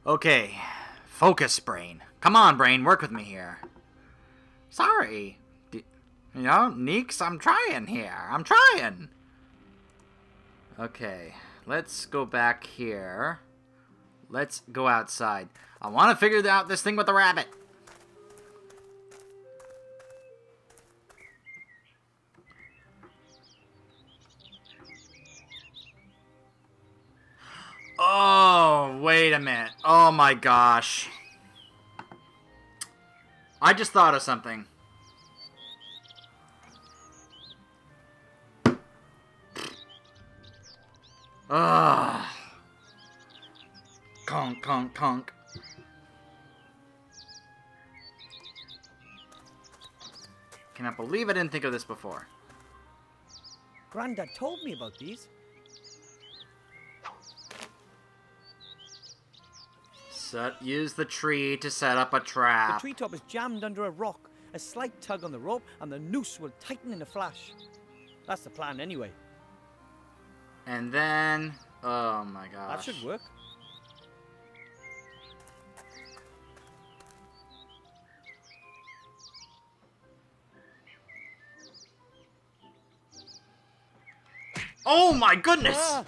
Okay, focus, brain. Come on, brain, work with me here. Sorry. You know, Neeks, I'm trying here. I'm trying. Okay, let's go back here. Let's go outside. I want to figure out this thing with the rabbit. Oh, wait a minute. Oh my gosh. I just thought of something. Ugh. Conk, conk, conk. Cannot believe I didn't think of this before. Grandad told me about these. Use the tree to set up a trap. The treetop is jammed under a rock. A slight tug on the rope and the noose will tighten in a flash. That's the plan anyway. And then... Oh my gosh. That should work. Oh my goodness! Ah!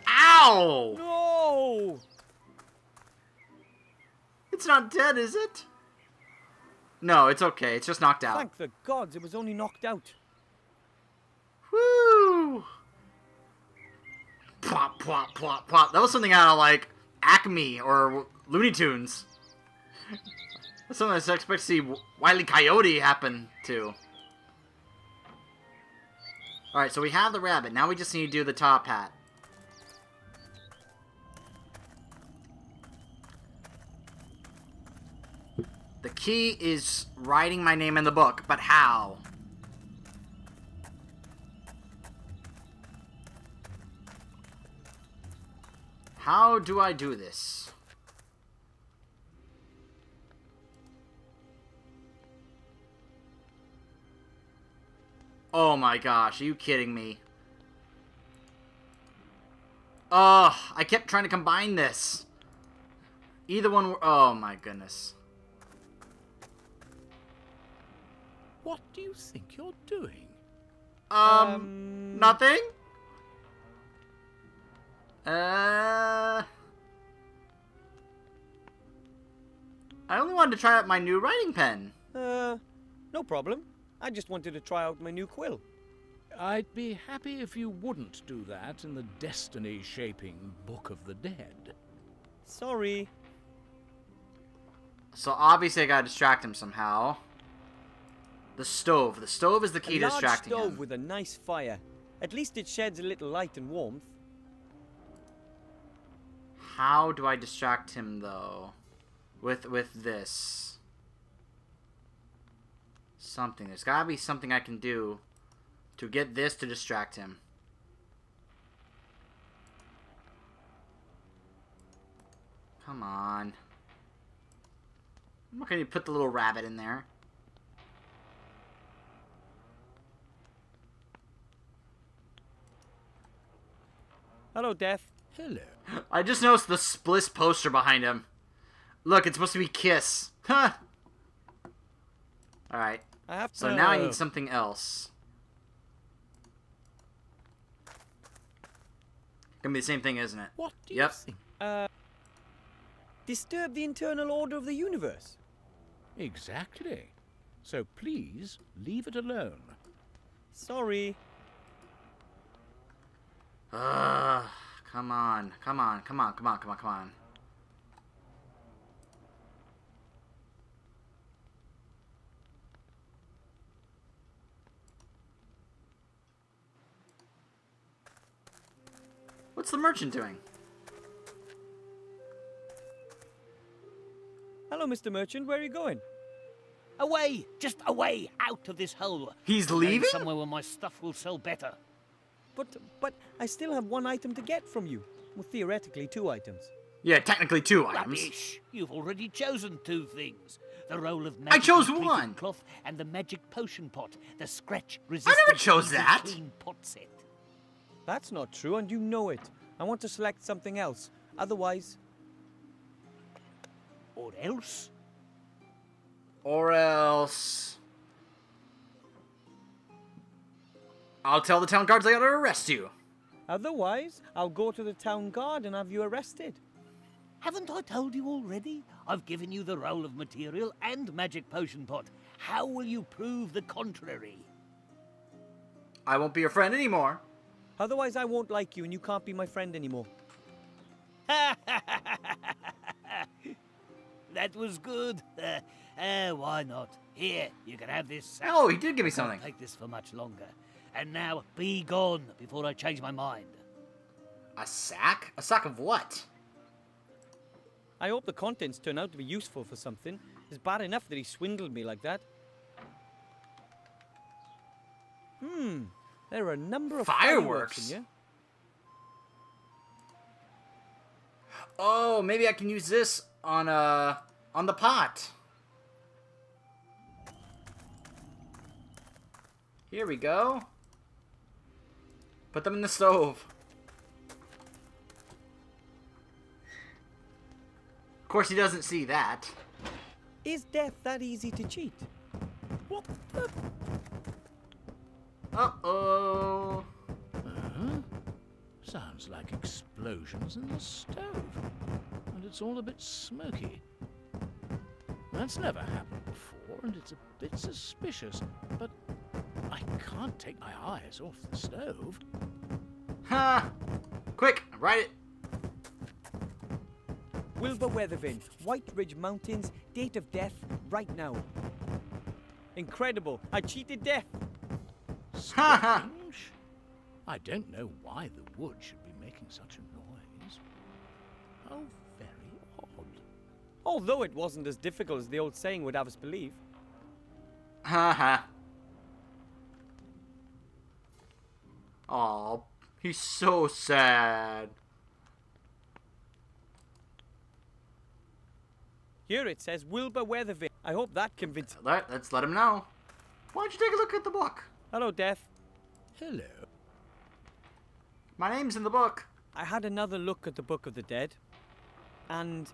Ow! No! It's not dead, is it? No, it's okay. It's just knocked out. Thank the gods it was only knocked out. Woo! Plop, plop, plop, plop. That was something out of, like, Acme or Looney Tunes. That's something I expect to see Wile E. Coyote happen to. Alright, so we have the rabbit. Now we just need to do the top hat. The key is writing my name in the book, but how? How do I do this? Oh my gosh, are you kidding me? Ugh, I kept trying to combine this. Either one, oh my goodness. What do you think you're doing? Nothing? I only wanted to try out my new writing pen. No problem. I just wanted to try out my new quill. I'd be happy if you wouldn't do that in the destiny-shaping Book of the Dead. Sorry. So obviously I gotta distract him somehow. The stove. The stove is the key to distracting A large stove him. with a nice fire. At least it sheds a little light and warmth. How do I distract him though? With this. Something. There's gotta be something I can do to get this to distract him. Come on. Why can't you put the little rabbit in there? Hello, Death. Hello. I just noticed the Spliss poster behind him. Look, it's supposed to be Kiss. Huh. Alright. I have to... So now I need something else. Gonna be the same thing, isn't it? What do you Yep. think? Disturb the internal order of the universe. Exactly. So please, leave it alone. Sorry. Come on, come on, come on, come on, come on, come on. What's the merchant doing? Hello, Mr. Merchant. Where are you going? Away! Just away! Out of this hole! He's Going leaving? somewhere where my stuff will sell better. But I still have one item to get from you. Well, theoretically, 2 items. Yeah, technically 2 items. Rubbish! You've already chosen 2 things. The roll of I magic chose one. cloth and the magic potion pot. The scratch resistant chose that. clean pot set. That's not true, and you know it. I want to select something else. Otherwise, Or else? Or else... I'll tell the town guards they ought to arrest you. I'll go to the town guard and have you arrested. Haven't I told you already? I've given you the roll of material and magic potion pot. How will you prove the contrary? I won't be your friend anymore. Otherwise, I won't like you and you can't be my friend anymore. That was good. Why not? Here, you can have this sack. Oh, he did give me Can't something. take this for much longer. And now, be gone before I change my mind. A sack? A sack of what? I hope the contents turn out to be useful for something. It's bad enough that he swindled me like that. There are a number of fireworks in here. Oh, maybe I can use this on the pot. Here we go. Put them in the stove. Of course, he doesn't see that. Is death that easy to cheat? What the? Uh-oh. Sounds like explosions in the stove. And it's all a bit smoky. That's never happened before, and it's a bit suspicious. But I can't take my eyes off the stove. Ha! Quick, write it. Wilbur Weathervin, White Ridge Mountains, date of death, right now. Incredible, I cheated death. Strange. I don't know why the wood should be making such a noise. How very odd. Although it wasn't as difficult as the old saying would have us believe. Ha ha. Aw, he's so sad. Here it says Wilbur Weathervin. I hope that convinces... Let's let him know. Why don't you take a look at the book? Hello, Death. Hello. My name's in the book. I had another look at the Book of the Dead. And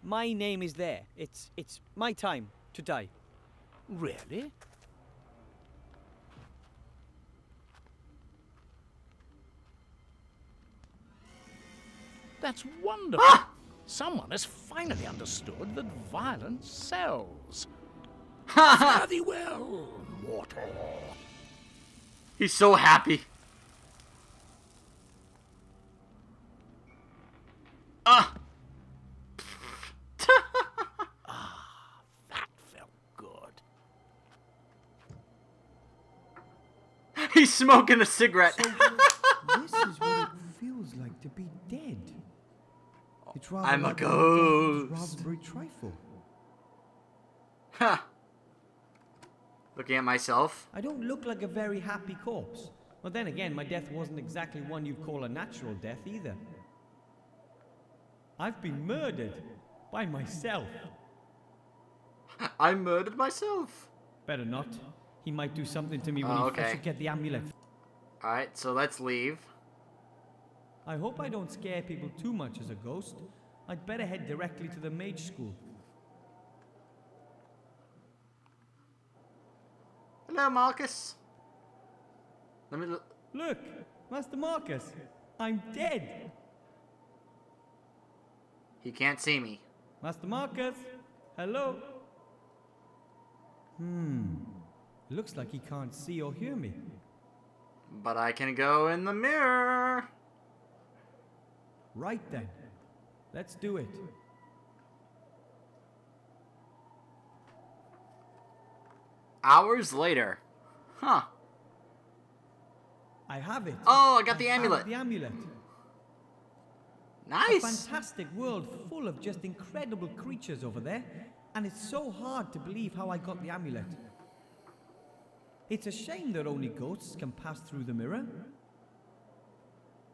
my name is there. It's my time to die. Really? That's wonderful. Ah! Someone has finally understood that violence sells. Ha ha! Fare thee well, mortal. He's so happy. Ah! That felt good. He's smoking a cigarette. This is what it feels like to be dead. It's rather I'm a like ghost. raspberry trifle. Huh. Looking at myself. I don't look like a very happy corpse. But then again, my death wasn't exactly one you'd call a natural death either. I've been murdered by myself. I murdered myself. Better not. He might do something to me when Oh, he okay. first get the amulet. Alright, so let's leave. I hope I don't scare people too much as a ghost. I'd better head directly to the mage school. Hello, Marcus. Let me look. Look, Master Marcus, I'm dead. He can't see me. Master Marcus, hello. Looks like he can't see or hear me. But I can go in the mirror. Right then, let's do it. Hours later. Huh. I have it. Oh, I got the have amulet. The amulet. A Nice. fantastic world full of just incredible creatures over there, and it's so hard to believe how I got the amulet. It's a shame that only ghosts can pass through the mirror.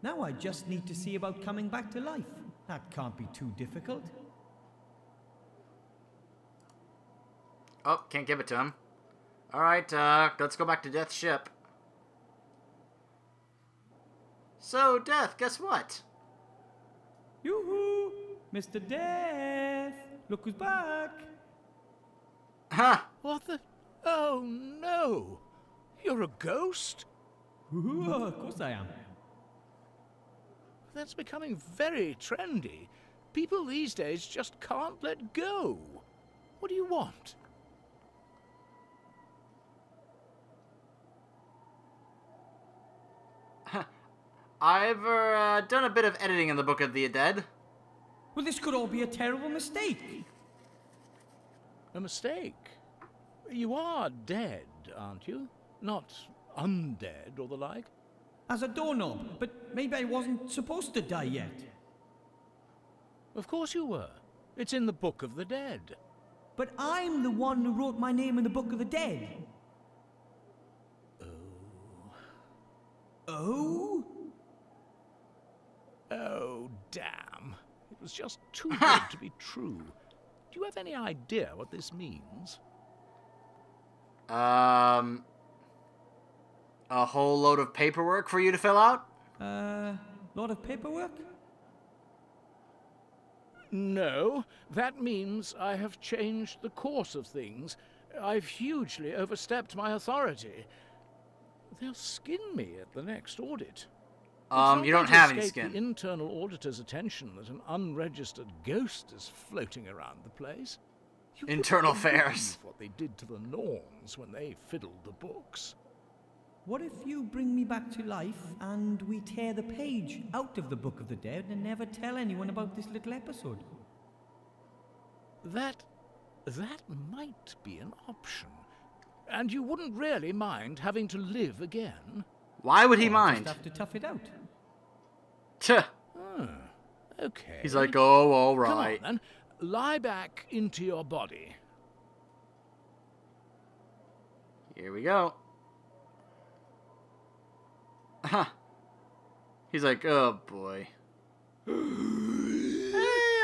Now I just need to see about coming back to life. That can't be too difficult. Oh, can't give it to him. Alright, let's go back to Death's ship. So, Death, guess what? Yoo-hoo! Mr. Death! Look who's back! Huh. What the? Oh, no! You're a ghost? Ooh, of course I am. That's becoming very trendy. People these days just can't let go. What do you want? I've done a bit of editing in the Book of the Dead. Well, this could all be a terrible mistake. A mistake? You are dead, aren't you? Not undead or the like? As a doorknob, but maybe I wasn't supposed to die yet. Of course you were. It's in the Book of the Dead. But I'm the one who wrote my name in the Book of the Dead. Oh? Oh, damn. It was just too good to be true. Do you have any idea what this means? A whole load of paperwork for you to fill out? Lot of paperwork? No, that means I have changed the course of things. I've hugely overstepped my authority. They'll skin me at the next audit. You don't have any escape skin. The internal auditor's attention that an unregistered ghost is floating around the place. You wouldn't Internal believe affairs. what they did to the Norns when they fiddled the books. What if you bring me back to life and we tear the page out of the Book of the Dead and never tell anyone about this little episode? That might be an option. And you wouldn't really mind having to live again? Why would he Just mind? have to tough it out. Tuh. Okay. He's like, oh, all Come on, right. then. Lie back into your body. Here we go. Huh. He's like, oh boy. Hey,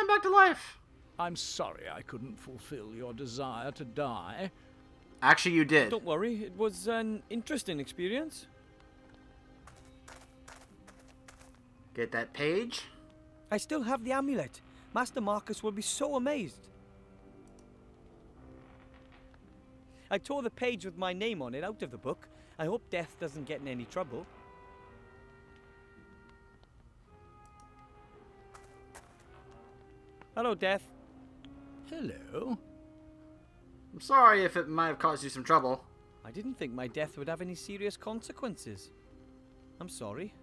I'm back to life. I'm sorry I couldn't fulfill your desire to die. Actually, you did. Don't worry, it was an interesting experience. Get that page. I still have the amulet. Master Marcus will be so amazed. I tore the page with my name on it out of the book. I hope Death doesn't get in any trouble. Hello, Death. Hello. I'm sorry if it might have caused you some trouble. I didn't think my death would have any serious consequences. I'm sorry.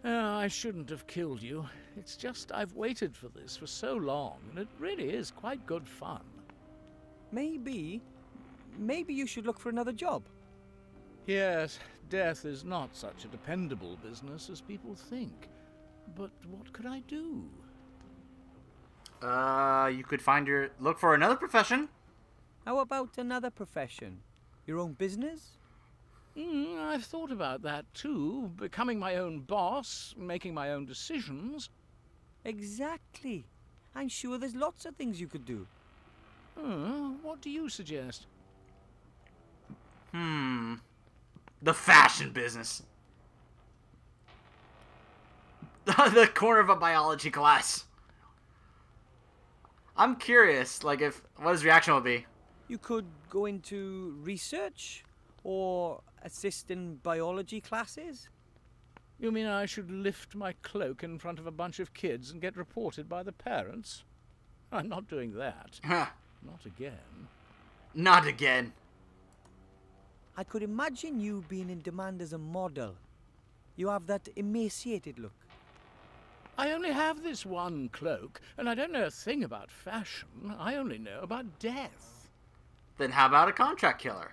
I shouldn't have killed you. It's just I've waited for this for so long, and it really is quite good fun. Maybe you should look for another job. Yes, death is not such a dependable business as people think. But what could I do? You could look for another profession. How about another profession? Your own business? I've thought about that too. Becoming my own boss, making my own decisions. Exactly. I'm sure there's lots of things you could do. What do you suggest? The fashion business. The corner of a biology class. I'm curious, like, what his reaction will be. You could go into research or assist in biology classes. You mean I should lift my cloak in front of a bunch of kids and get reported by the parents? I'm not doing that. Huh. Not again. Not again. I could imagine you being in demand as a model. You have that emaciated look. I only have this one cloak, and I don't know a thing about fashion. I only know about death. Then how about a contract killer?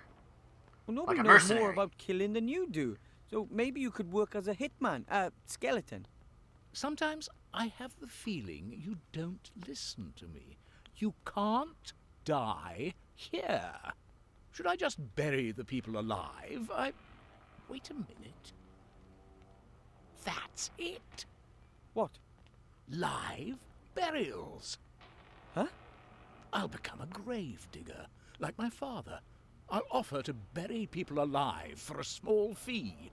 Well, nobody Like a knows mercenary. more about killing than you do. So maybe you could work as a hitman, skeleton. Sometimes I have the feeling you don't listen to me. You can't die here. Should I just bury the people alive? Wait a minute. That's it. What? Live burials. Huh? I'll become a grave digger, like my father. I'll offer to bury people alive for a small fee.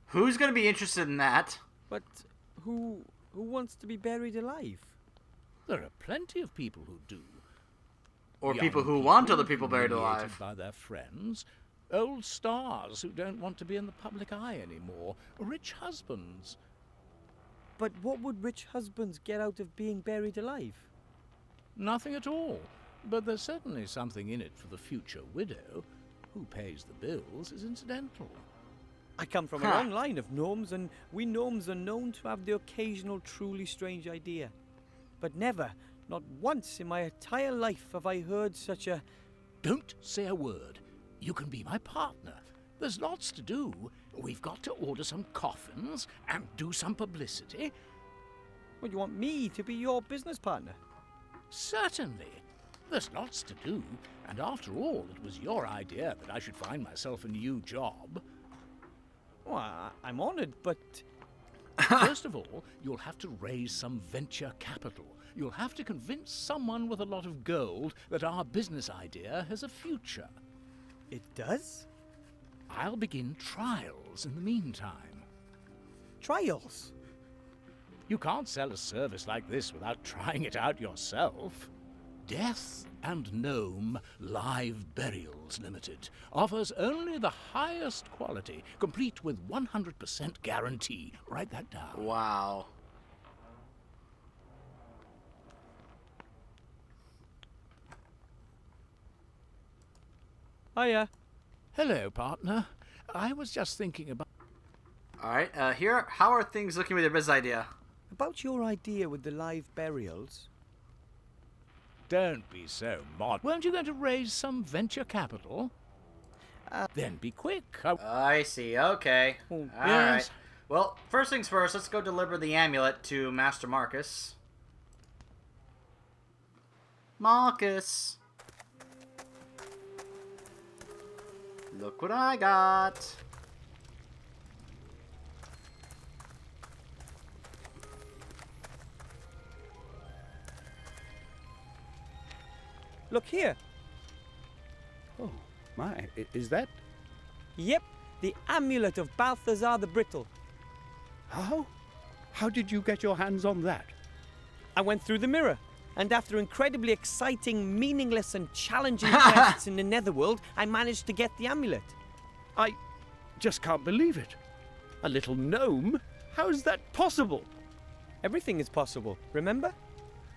Who's gonna be interested in that? But who wants to be buried alive? There are plenty of people who do. Or Young people who want other people people buried humiliated alive? by their friends. Old stars who don't want to be in the public eye anymore. Rich husbands. But what would rich husbands get out of being buried alive? Nothing at all. But there's certainly something in it for the future widow. Who pays the bills is incidental. I come from a long line of gnomes, and we gnomes are known to have the occasional truly strange idea. But never, not once in my entire life have I heard such a... Don't say a word. You can be my partner. There's lots to do. We've got to order some coffins and do some publicity. What, you want me to be your business partner? Certainly. There's lots to do, and after all, it was your idea that I should find myself a new job. Well, I'm honoured, but... First of all, you'll have to raise some venture capital. You'll have to convince someone with a lot of gold that our business idea has a future. It does? I'll begin trials in the meantime. Trials? You can't sell a service like this without trying it out yourself. Death and Gnome Live Burials Limited offers only the highest quality, complete with 100% guarantee. Write that down. Wow. Hiya. Hello, partner. I was just thinking about... Alright, how are things looking with your business idea? About your idea with the live burials... Don't be so mod. Weren't you going to raise some venture capital? Then be quick. I see, okay. Oh, Alright. yes. Well, first things first, let's go deliver the amulet to Master Marcus. Marcus! Look what I got! Look here. Oh, my. Is that... Yep, the amulet of Balthazar the Brittle. How? How did you get your hands on that? I went through the mirror, and after incredibly exciting, meaningless, and challenging quests in the Netherworld, I managed to get the amulet. I just can't believe it. A little gnome? How's that possible? Everything is possible, remember?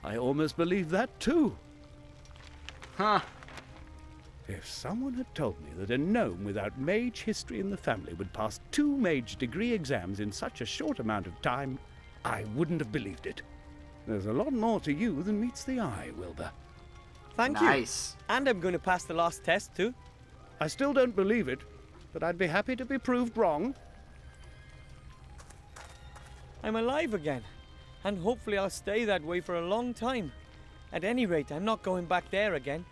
I almost believe that too. Huh. If someone had told me that a gnome without mage history in the family would pass 2 mage degree exams in such a short amount of time, I wouldn't have believed it. There's a lot more to you than meets the eye, Wilbur. Thank you. Nice. And I'm going to pass the last test, too. I still don't believe it, but I'd be happy to be proved wrong. I'm alive again, and hopefully I'll stay that way for a long time. At any rate, I'm not going back there again.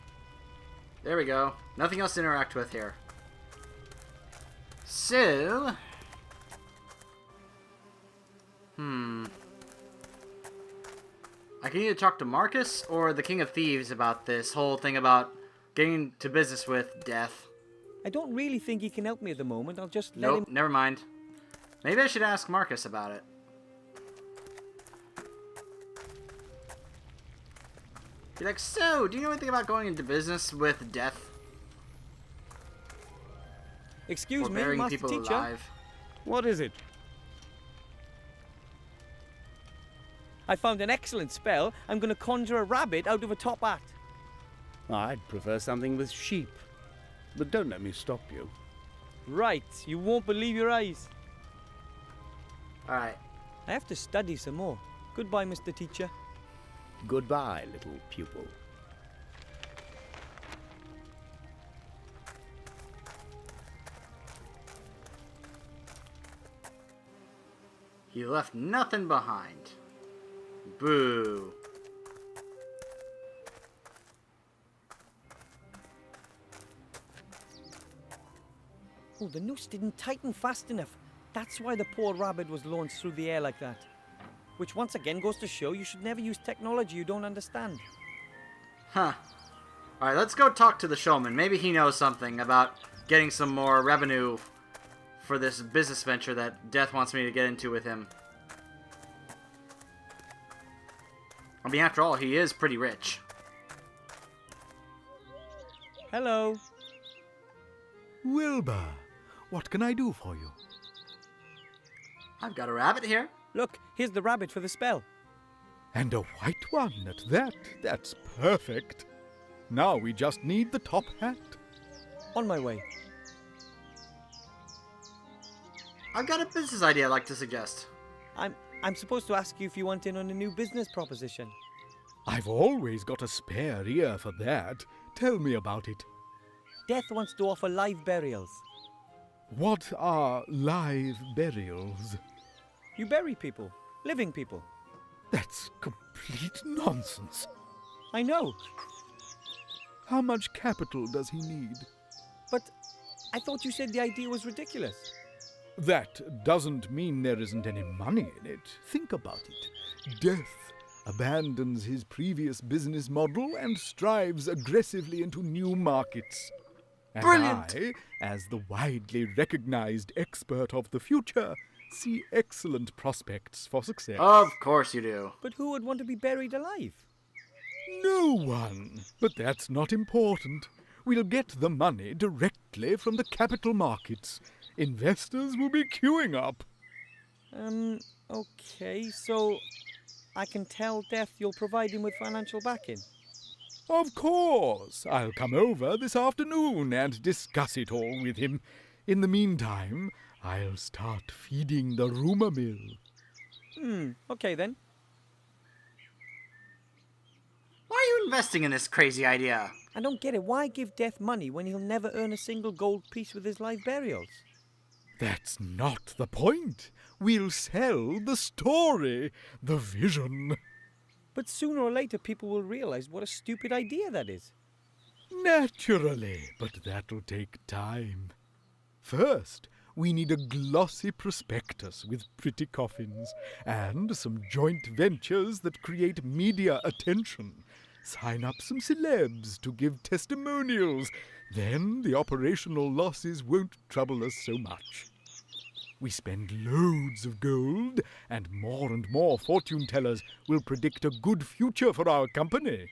There we go. Nothing else to interact with here. So... I can either talk to Marcus or the King of Thieves about this whole thing about getting to business with death. I don't really think he can help me at the moment. I'll just let him... Nope, never mind. Maybe I should ask Marcus about it. Be like, so, do you know anything about going into business with death? Excuse Or me, burying Master people Teacher. alive? What is it? I found an excellent spell. I'm going to conjure a rabbit out of a top hat. I'd prefer something with sheep. But don't let me stop you. Right, you won't believe your eyes. Alright. I have to study some more. Goodbye, Mr. Teacher. Goodbye, little pupil. He left nothing behind. Boo. Oh, the noose didn't tighten fast enough. That's why the poor rabbit was launched through the air like that. Which once again goes to show you should never use technology you don't understand. Huh. Alright, let's go talk to the showman. Maybe he knows something about getting some more revenue for this business venture that Death wants me to get into with him. I mean, after all, he is pretty rich. Hello. Wilbur, what can I do for you? I've got a rabbit here. Look, here's the rabbit for the spell. And a white one at that. That's perfect. Now we just need the top hat. On my way. I've got a business idea I'd like to suggest. I'm supposed to ask you if you want in on a new business proposition. I've always got a spare ear for that. Tell me about it. Death wants to offer live burials. What are live burials? You bury people. Living people. That's complete nonsense. I know, How much capital does he need? but I thought you said the idea was ridiculous. That doesn't mean there isn't any money in it. Think about it. Death abandons his previous business model and strives aggressively into new markets. And Brilliant! I, as the widely recognized expert of the future, see excellent prospects for success. Of course you do. But who would want to be buried alive? No one. But that's not important. We'll get the money directly from the capital markets. Investors will be queuing up. Okay, so I can tell Death you'll provide him with financial backing. Of course. I'll come over this afternoon and discuss it all with him. In the meantime, I'll start feeding the rumor mill. Okay then. Why are you investing in this crazy idea? I don't get it. Why give Death money when he'll never earn a single gold piece with his live burials? That's not the point. We'll sell the story, the vision. But sooner or later people will realize what a stupid idea that is. Naturally, but that'll take time. First, we need a glossy prospectus with pretty coffins, and some joint ventures that create media attention. Sign up some celebs to give testimonials. Then the operational losses won't trouble us so much. We spend loads of gold, and more fortune tellers will predict a good future for our company.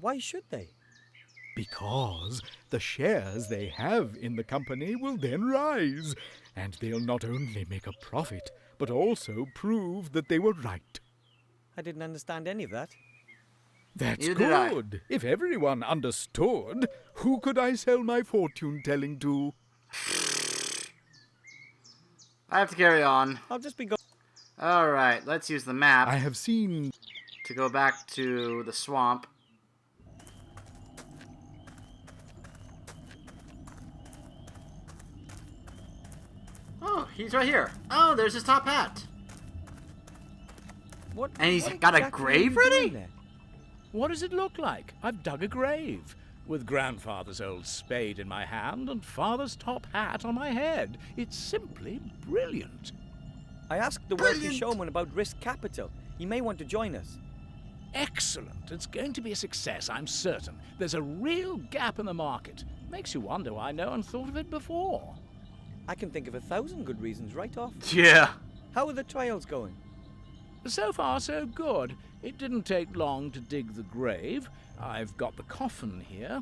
Why should they? Because the shares they have in the company will then rise, and they'll not only make a profit, but also prove that they were right. I didn't understand any of that. That's Neither did I. good. If everyone understood, who could I sell my fortune-telling to? I have to carry on. I'll just be going. Alright, let's use the map I have seen... to go back to the swamp. Oh, he's right here. Oh, there's his top hat. What? And he's what got a exactly are grave you doing ready? there? What does it look like? I've dug a grave, with grandfather's old spade in my hand and father's top hat on my head. It's simply brilliant. I asked the wealthy Brilliant. showman about risk capital. He may want to join us. Excellent. It's going to be a success, I'm certain. There's a real gap in the market. Makes you wonder why no one thought of it before. I can think of 1,000 good reasons right off. Yeah. How are the trials going? So far, so good. It didn't take long to dig the grave. I've got the coffin here.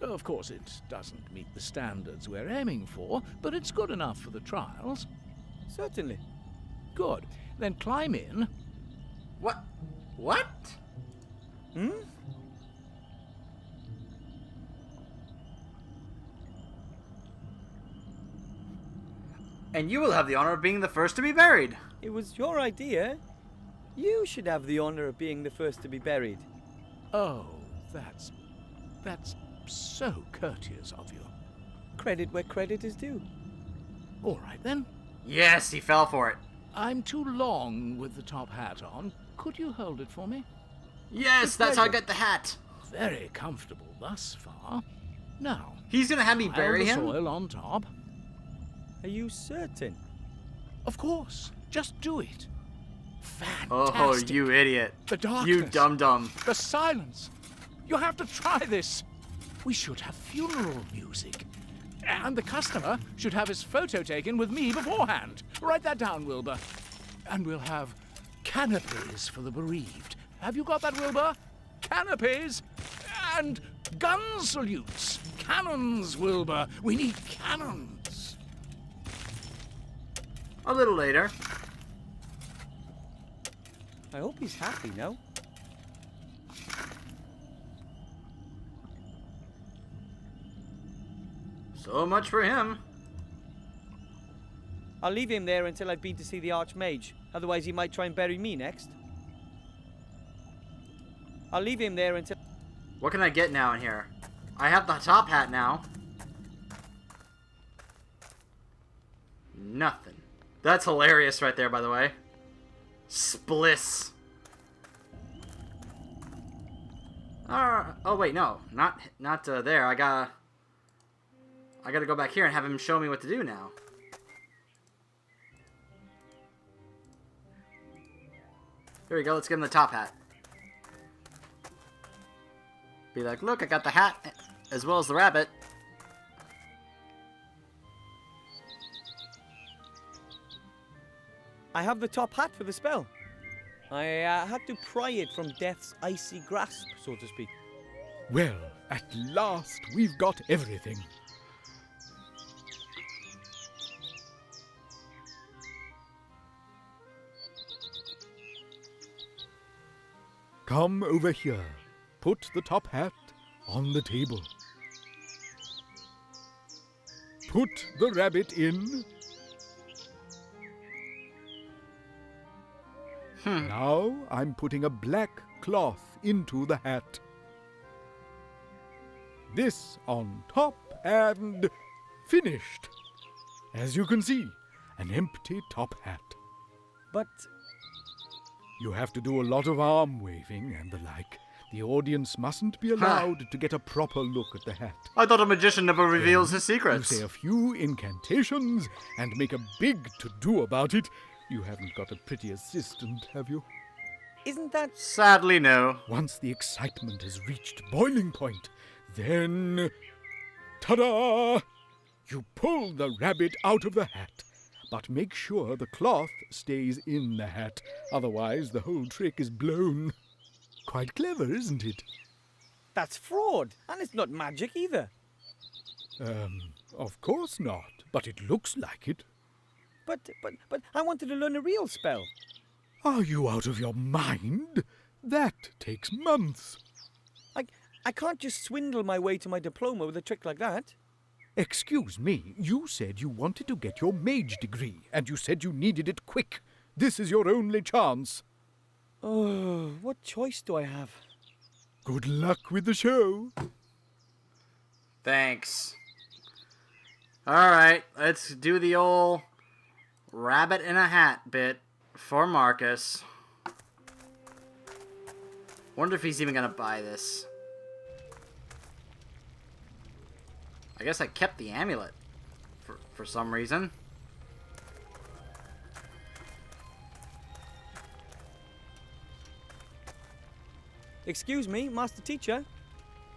Of course, it doesn't meet the standards we're aiming for, but it's good enough for the trials. Certainly. Good. Then climb in. What? What? And you will have the honor of being the first to be buried. It was your idea. You should have the honor of being the first to be buried. Oh, that's so courteous of you. Credit where credit is due. All right, then. Yes, he fell for it. I'm too long with the top hat on. Could you hold it for me? Yes, that's how I got the hat. Very comfortable thus far. Now, He's gonna have me pile bury the him? soil on top. Are you certain? Of course. Just do it. Fantastic. Oh, you idiot. The darkness. You dum-dum. The silence. You have to try this. We should have funeral music. And the customer should have his photo taken with me beforehand. Write that down, Wilbur. And we'll have canopies for the bereaved. Have you got that, Wilbur? Canopies and gun salutes. Cannons, Wilbur. We need cannons. A little later. I hope he's happy now. So much for him. I'll leave him there until I've been to see the Archmage. Otherwise, he might try and bury me next. I'll leave him there until... What can I get now in here? I have the top hat now. Nothing. That's hilarious right there, by the way. Spliss. Oh wait, no, not there. I gotta go back here and have him show me what to do now. Here we go. Let's give him the top hat. Be like, look, I got the hat as well as the rabbit. I have the top hat for the spell. I had to pry it from death's icy grasp, so to speak. Well, at last we've got everything. Come over here. Put the top hat on the table. Put the rabbit in. Now I'm putting a black cloth into the hat. This on top and finished. As you can see, an empty top hat. But You have to do a lot of arm waving and the like. The audience mustn't be allowed to get a proper look at the hat. I thought a magician never reveals his You secrets. say a few incantations and make a big to-do about it. You haven't got a pretty assistant, have you? isn't that... Sadly, no. Once the excitement has reached boiling point, then... Ta-da! You pull the rabbit out of the hat, but make sure the cloth stays in the hat. Otherwise, the whole trick is blown. Quite clever, isn't it? That's fraud, and it's not magic either. Of course not, but it looks like it. But I wanted to learn a real spell. Are you out of your mind? That takes months. I can't just swindle my way to my diploma with a trick like that. Excuse me, you said you wanted to get your mage degree, and you said you needed it quick. This is your only chance. Oh, what choice do I have? Good luck with the show. Thanks. Alright, let's do the old rabbit in a hat bit for Marcus. Wonder if he's even gonna buy this. I guess I kept the amulet for some reason. Excuse me, Master Teacher.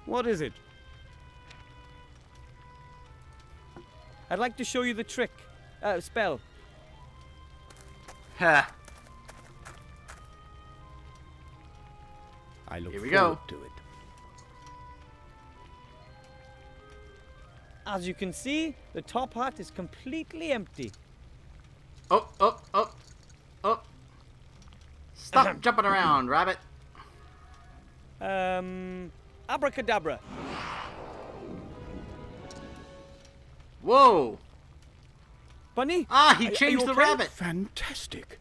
What is it? I'd like to show you the trick. Spell. Ha. I look Here we forward go. to it. As you can see, the top hat is completely empty. Oh. Stop jumping around, rabbit. Abracadabra. Whoa. Bunny? Ah, he Are you changed the okay? rabbit. Fantastic.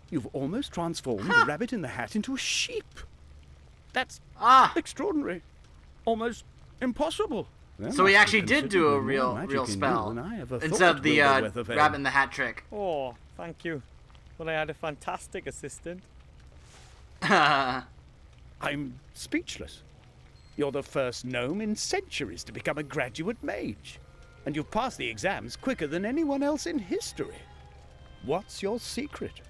You've almost transformed the rabbit in the hat into a sheep. That's Ah. extraordinary. Almost impossible. There So he must be actually did do a considerably more magic real in you spell than I ever instead thought of the will be worth of rabbit in the hat trick. Oh, thank you. Well, I had a fantastic assistant. I'm speechless. You're the first gnome in centuries to become a graduate mage. And you've passed the exams quicker than anyone else in history. What's your secret?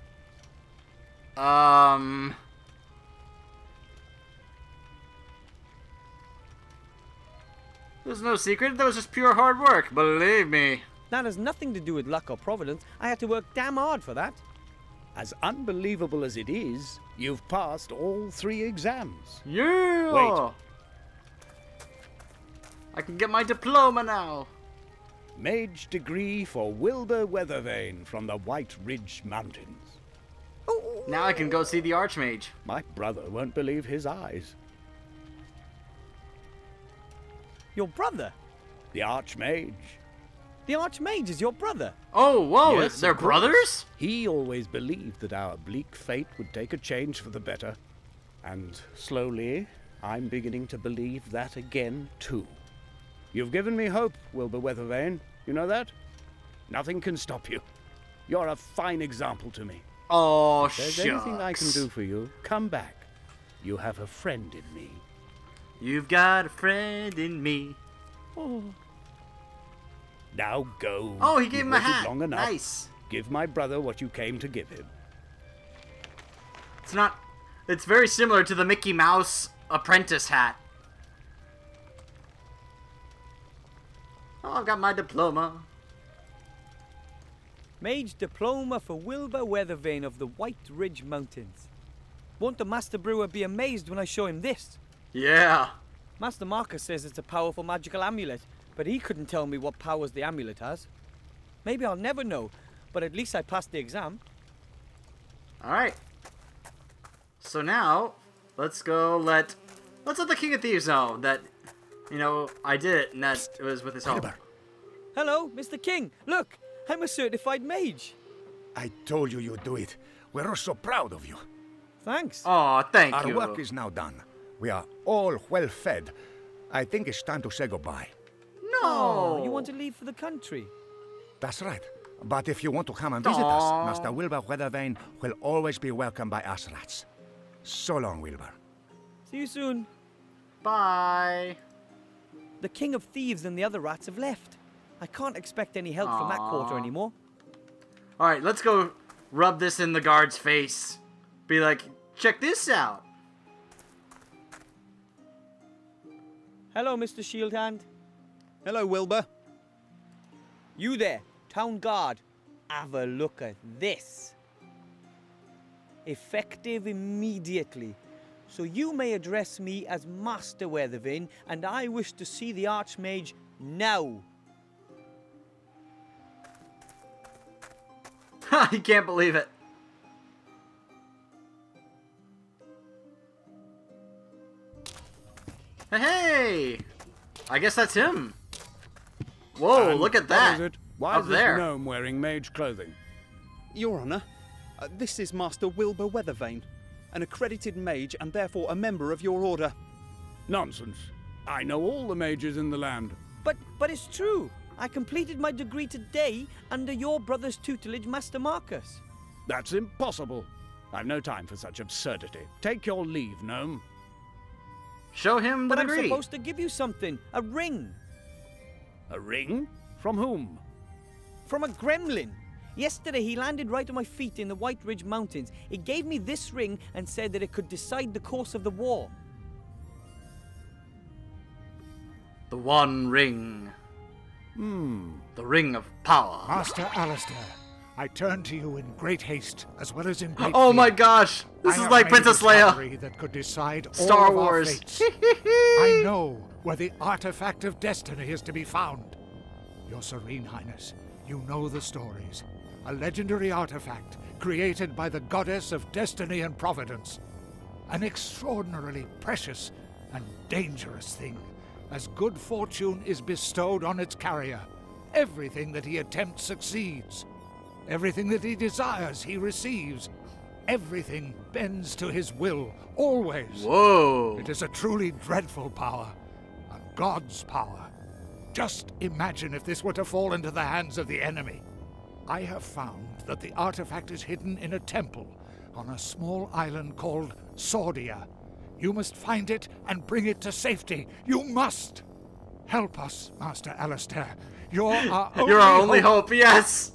There's no secret. That was just pure hard work. Believe me. That has nothing to do with luck or providence. I had to work damn hard for that. As unbelievable as it is, you've passed all 3 exams. Yeah. Wait. I can get my diploma now. Mage degree for Wilbur Weathervane from the White Ridge Mountains. Now I can go see the Archmage. My brother won't believe his eyes. Your brother? The Archmage. The Archmage is your brother? Oh, whoa, Yes, they're of course. brothers? He always believed that our bleak fate would take a change for the better. And slowly, I'm beginning to believe that again, too. You've given me hope, Wilbur Weathervane. You know that? Nothing can stop you. You're a fine example to me. Oh, If there's shucks. anything I can do for you, come back. You have a friend in me. You've got a friend in me. Now go. Oh, he gave You've him a waited hat. long enough. Nice. Give my brother what you came to give him. It's not... It's very similar to the Mickey Mouse apprentice hat. Oh, I've got my diploma. Mage diploma for Wilbur Weathervane of the White Ridge Mountains. Won't the Master Brewer be amazed when I show him this? Yeah. Master Marcus says it's a powerful magical amulet, but he couldn't tell me what powers the amulet has. Maybe I'll never know, but at least I passed the exam. Alright. So now, let's let the King of Thieves know that, you know, I did it and that it was with his help. Hello, Mr. King. Look, I'm a certified mage. I told you you'd do it. We're all so proud of you. Thanks. Oh, thank Our you. work is now done. We are all well fed. I think it's time to say goodbye. No. Oh, you want to leave for the country? That's right. But if you want to come and visit us, Aw. Master Wilbur Weathervane will always be welcomed by us rats. So long, Wilbur. See you soon. Bye. The King of Thieves and the other rats have left. I can't expect any help from that quarter Aw. anymore. Alright, let's go rub this in the guard's face. Be like, check this out. Hello, Mr. Shieldhand. Hello, Wilbur. You there, town guard. Have a look at this. Effective immediately. So you may address me as Master Weathervane, and I wish to see the Archmage now. Ha, he can't believe it. Hey! I guess that's him. Whoa, And look at what that. is it? Why Up is this there. gnome wearing mage clothing? Your Honour, this is Master Wilbur Weathervane, an accredited mage and therefore a member of your order. Nonsense. I know all the mages in the land. But it's true. I completed my degree today under your brother's tutelage, Master Marcus. That's impossible. I've no time for such absurdity. Take your leave, gnome. Show him the But I'm degree. supposed to give you something. A ring. A ring? From whom? From a gremlin. Yesterday he landed right on my feet in the White Ridge Mountains. He gave me this ring and said that it could decide the course of the war. The One Ring. The Ring of Power. Master Alistair, I turn to you in great haste, as well as in great Oh fear. my gosh! This I is have like made Princess a Leia. discovery that could decide Star all of our Wars. fates. I know where the artifact of destiny is to be found. Your Serene Highness, you know the stories. A legendary artifact created by the goddess of destiny and providence. An extraordinarily precious and dangerous thing, as good fortune is bestowed on its carrier. Everything that he attempts succeeds. Everything that he desires, he receives. Everything bends to his will, always. Whoa. It is a truly dreadful power. A god's power. Just imagine if this were to fall into the hands of the enemy. I have found that the artifact is hidden in a temple on a small island called Sordia. You must find it and bring it to safety. You must! Help us, Master Alistair. You're our only You're our only hope, yes!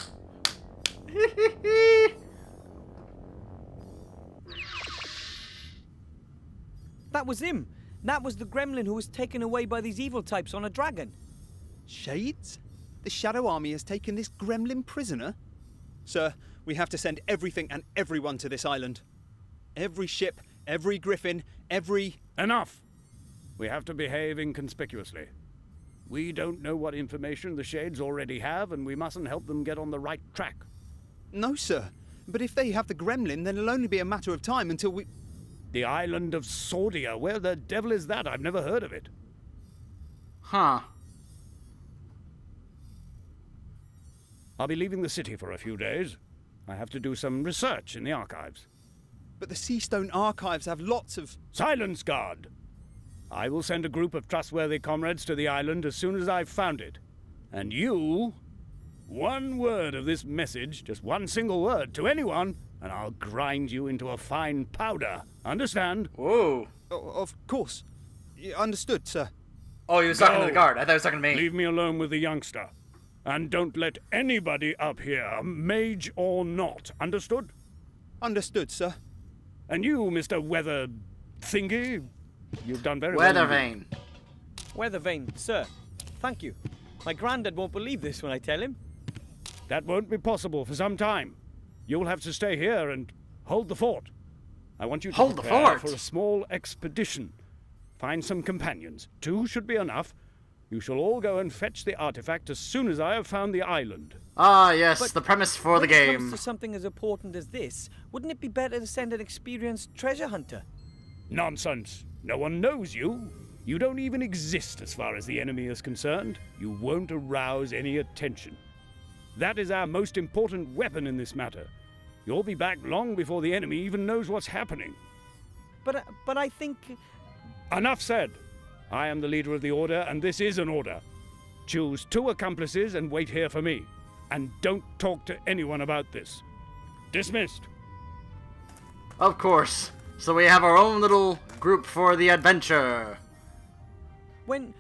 That was him. That was the gremlin who was taken away by these evil types on a dragon. Shades? The Shadow Army has taken this gremlin prisoner? Sir, we have to send everything and everyone to this island. Every ship, every griffin, every... Enough! We have to behave inconspicuously. We don't know what information the Shades already have, and we mustn't help them get on the right track. No, sir. But if they have the gremlin, then it'll only be a matter of time until we... The island of Sordia? Where the devil is that? I've never heard of it. Huh. I'll be leaving the city for a few days. I have to do some research in the archives. But the Seastone archives have lots of... Silence, guard! I will send a group of trustworthy comrades to the island as soon as I've found it. And you... One word of this message, just one single word, to anyone, and I'll grind you into a fine powder. Understand? Whoa. Of course. Understood, sir. Oh, he was talking to the guard. I thought he was talking to me. Leave me alone with the youngster. And don't let anybody up here, mage or not. Understood? Understood, sir. And you, Mr. Weather Thingy, you've done very well. Weathervane. Weathervane, sir. Thank you. My granddad won't believe this when I tell him. That won't be possible for some time. You'll have to stay here and hold the fort. I want you to Hold the prepare fort? for a small expedition. Find some companions. 2 should be enough. You shall all go and fetch the artifact as soon as I have found the island. Ah, yes, But the premise for the when it game. comes to something as important as this, wouldn't it be better to send an experienced treasure hunter? Nonsense. No one knows you. You don't even exist as far as the enemy is concerned. You won't arouse any attention. That is our most important weapon in this matter. You'll be back long before the enemy even knows what's happening. But I think... Enough said. I am the leader of the Order, and this is an order. Choose 2 accomplices and wait here for me. And don't talk to anyone about this. Dismissed. Of course. So we have our own little group for the adventure. When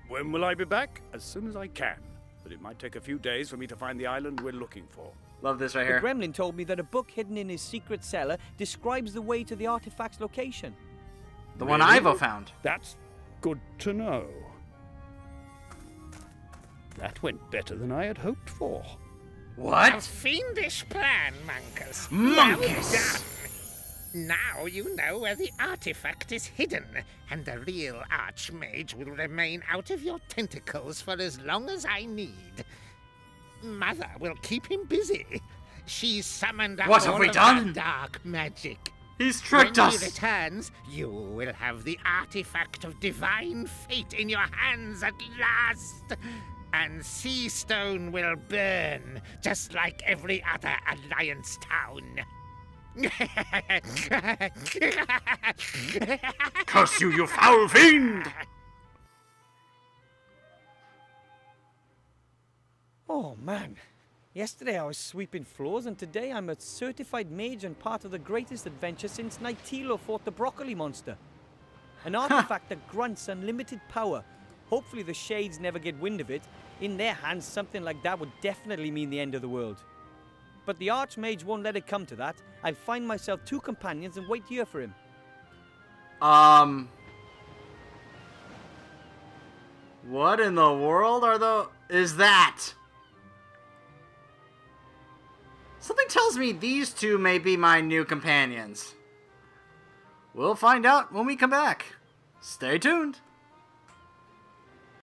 will I be back? As soon as I can. But it might take a few days for me to find the island we're looking for. Love this right the here. gremlin told me that a book hidden in his secret cellar describes the way to the artifact's location. The one Really? Ivo found. That's good to know. That went better than I had hoped for. A What? fiendish plan, Monkus. Monkus! Well done. Now you know where the artifact is hidden, and the real Archmage will remain out of your tentacles for as long as I need. Mother will keep him busy. She's summoned up What have all we of done? her dark magic. He's tricked When us. he returns, you will have the artifact of divine fate in your hands at last. And Seastone will burn, just like every other Alliance town. Curse you, you foul fiend! Oh man. Yesterday I was sweeping floors, and today I'm a certified mage and part of the greatest adventure since Nightilo fought the broccoli monster. An artifact that grunts unlimited power. Hopefully the Shades never get wind of it. In their hands, something like that would definitely mean the end of the world. But the Archmage won't let it come to that. I'll find myself 2 companions and wait here for him. What in the world is that? Something tells me these 2 may be my new companions. We'll find out when we come back. Stay tuned.